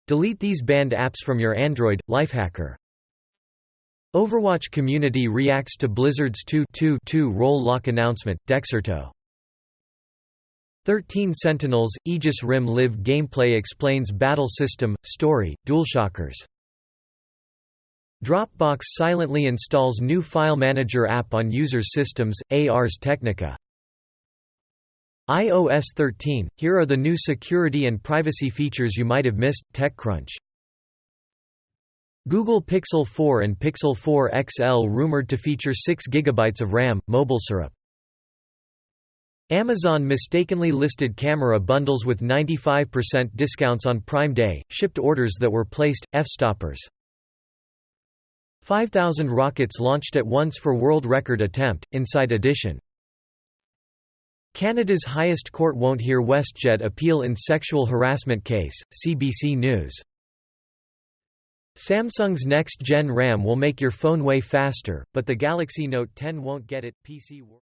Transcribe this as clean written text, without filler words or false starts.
Delete these banned apps from your Android. Lifehacker. Overwatch community reacts to Blizzard's 2.2 role lock announcement. Dexerto. 13 Sentinels, Aegis Rim Live gameplay explains battle system, story, DualShockers. Dropbox silently installs new file manager app on users' systems, Ars Technica. iOS 13, here are the new security and privacy features you might have missed. TechCrunch. Google Pixel 4 and Pixel 4 XL rumored to feature 6 GB of RAM, mobile syrup. Amazon mistakenly listed camera bundles with 95% discounts on Prime Day, shipped orders that were placed. F-stoppers. 5,000 rockets launched at once for world record attempt, Inside Edition. Canada's highest court won't hear WestJet appeal in sexual harassment case, CBC News. Samsung's next-gen RAM will make your phone way faster, but the Galaxy Note 10 won't get it. PC World.